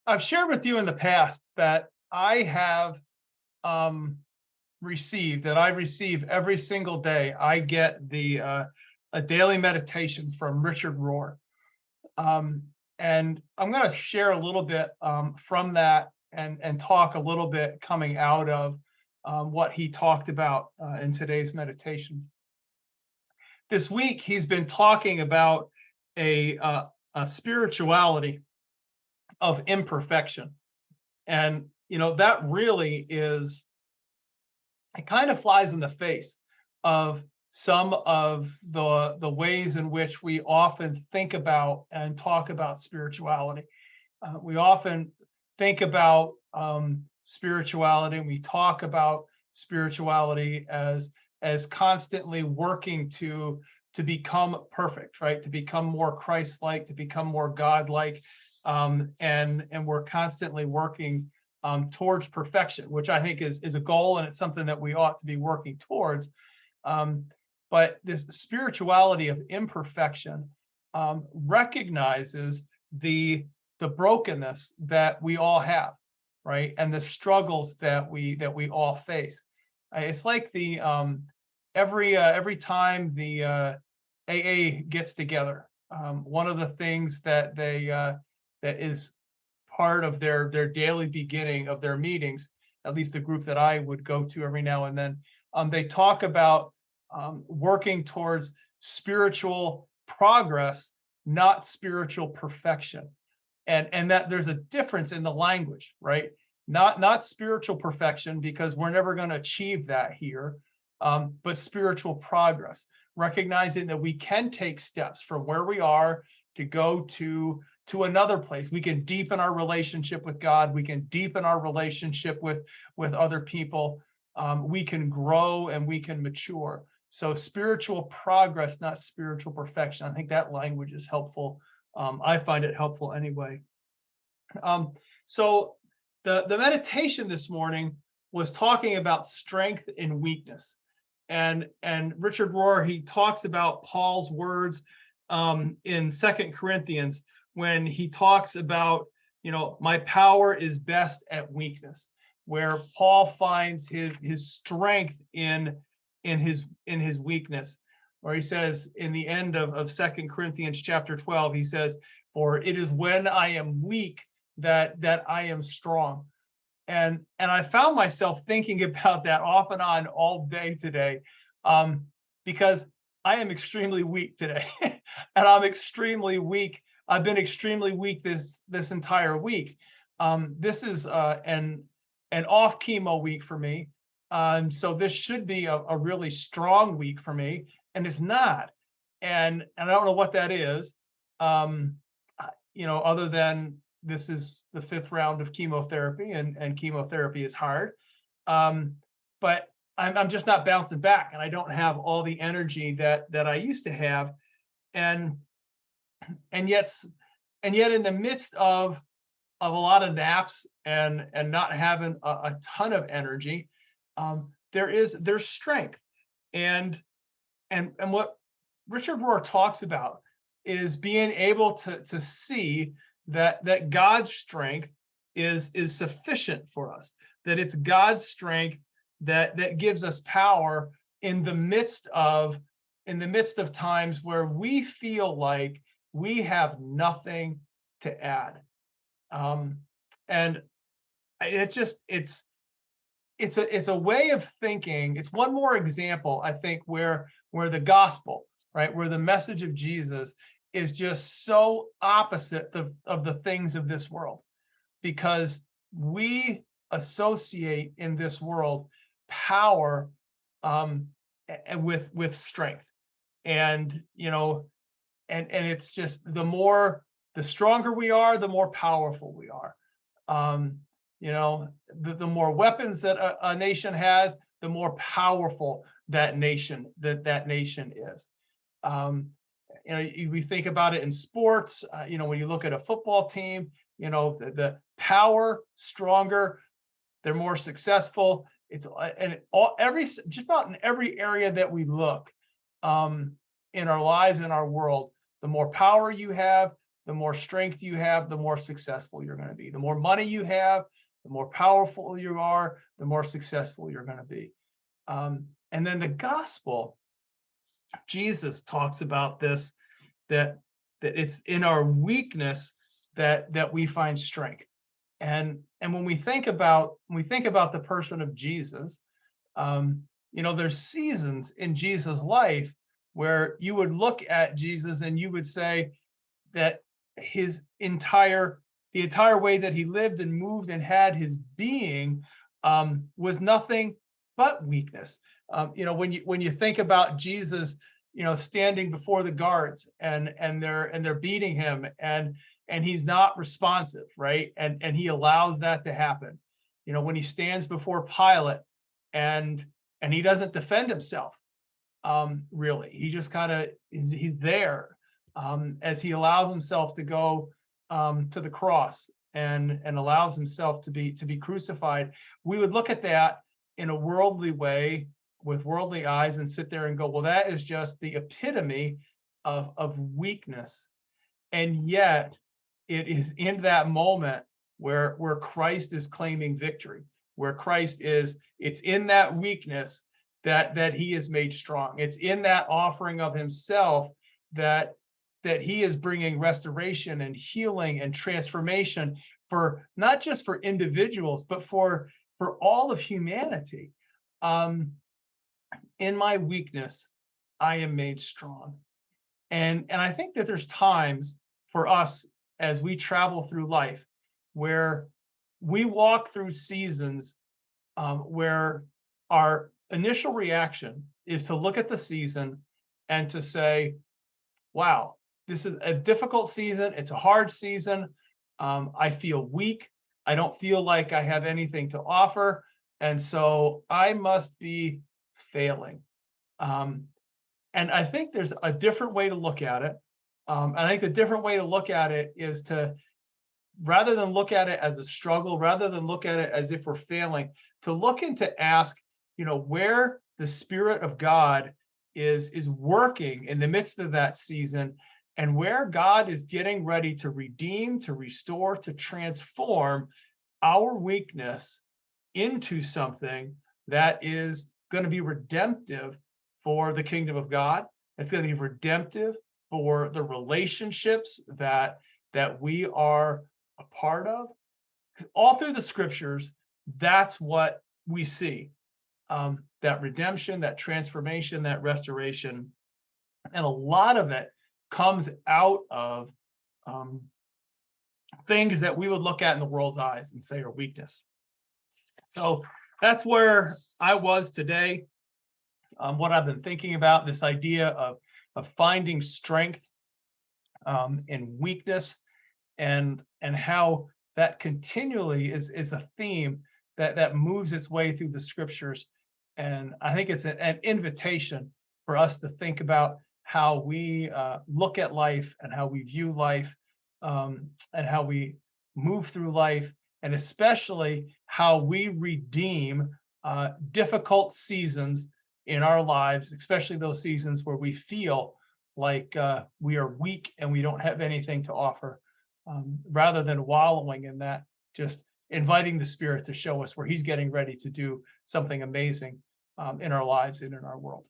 I've shared with you in the past that I have um, I receive every single day. I get a daily meditation from Richard Rohr, um, and I'm going to share a little bit from that and talk a little bit coming out of what he talked about in today's meditation. This week, he's been talking about a spirituality of imperfection. And that really is, it kind of flies in the face of some of the ways in which we often think about and talk about spirituality. We often think about spirituality, and we talk about spirituality as constantly working to become perfect, right? To become more Christ-like, to become more God-like, and we're constantly working towards perfection, which I think is a goal, and it's something that we ought to be working towards. Um, but this spirituality of imperfection recognizes the brokenness that we all have, right, and the struggles that we all face. It's like the every time the AA gets together, one of the things that is part of their daily beginning of their meetings, at least the group that I would go to every now and then, they talk about working towards spiritual progress, not spiritual perfection, and that there's a difference in the language, right? Not spiritual perfection, because we're never going to achieve that here, but spiritual progress, recognizing that we can take steps from where we are to go to another place. We can deepen our relationship with God. We can deepen our relationship with other people. We can grow and we can mature. So spiritual progress, not spiritual perfection. I think that language is helpful. I find it helpful anyway. So the meditation this morning was talking about strength and weakness, and Richard Rohr, he talks about Paul's words in Second Corinthians, when he talks about, my power is best at weakness, where Paul finds his strength in his weakness, where he says in the end of Second Corinthians chapter 12, he says, "For it is when I am weak that I am strong." And I found myself thinking about that off and on all day today, because I am extremely weak today, and I'm extremely weak. I've been extremely weak this entire week. This is an off chemo week for me, so this should be a really strong week for me, and it's not. And I don't know what that is. Um, other than this is the fifth round of chemotherapy, and chemotherapy is hard. But I'm just not bouncing back, and I don't have all the energy that I used to have. And and yet and yet in the midst of a lot of naps and not having a ton of energy, there's strength. And and and what Richard Rohr talks about is being able to see that God's strength is sufficient for us, that it's God's strength that gives us power in the midst of times where we feel like we have nothing to add. Um, and it just it's a way of thinking. It's one more example, I think, where the gospel, right, where the message of Jesus is just so opposite of the things of this world, because we associate in this world power, and with strength, and and it's just the stronger we are, the more powerful we are. Um, the more weapons that a nation has, the more powerful that nation is. Um, we think about it in sports. When you look at a football team, the power stronger, they're more successful. It's and all every just about in every area that we look, um, in our lives, in our world, the more power you have, the more strength you have, the more successful you're going to be. The more money you have, the more powerful you are, the more successful you're going to be. And then the gospel, Jesus talks about this, that it's in our weakness that we find strength. And when we think about the person of Jesus, there's seasons in Jesus' life where you would look at Jesus and you would say that the entire way that he lived and moved and had his being was nothing but weakness. When you think about Jesus, standing before the guards and they're beating him and he's not responsive, right? And he allows that to happen. When he stands before Pilate and he doesn't defend himself, really. He just kind of he's there as he allows himself to go to the cross and allows himself to be crucified. We would look at that in a worldly way with worldly eyes and sit there and go, well, that is just the epitome of weakness. And yet it is in that moment where Christ is claiming victory, where it's in that weakness that he is made strong. It's in that offering of himself that he is bringing restoration and healing and transformation for not just for individuals, but for all of humanity. In my weakness, I am made strong. And I think that there's times for us as we travel through life where we walk through seasons where our initial reaction is to look at the season and to say, wow, this is a difficult season. It's a hard season. I feel weak. I don't feel like I have anything to offer. And so I must be failing. And I think there's a different way to look at it. I think the different way to look at it is to, rather than look at it as a struggle, rather than look at it as if we're failing, to look and to ask, where the Spirit of God is working in the midst of that season, and where God is getting ready to redeem, to restore, to transform our weakness into something that is going to be redemptive for the kingdom of God. It's going to be redemptive for the relationships that we are a part of. All through the scriptures, that's what we see. That redemption, that transformation, that restoration. And a lot of it comes out of things that we would look at in the world's eyes and say are weakness. So that's where I was today. What I've been thinking about, this idea of finding strength in weakness, and how that continually is a theme that moves its way through the scriptures. And I think it's an invitation for us to think about how we look at life and how we view life, and how we move through life, and especially how we redeem difficult seasons in our lives, especially those seasons where we feel like we are weak and we don't have anything to offer, rather than wallowing in that, just inviting the Spirit to show us where he's getting ready to do something amazing in our lives and in our world.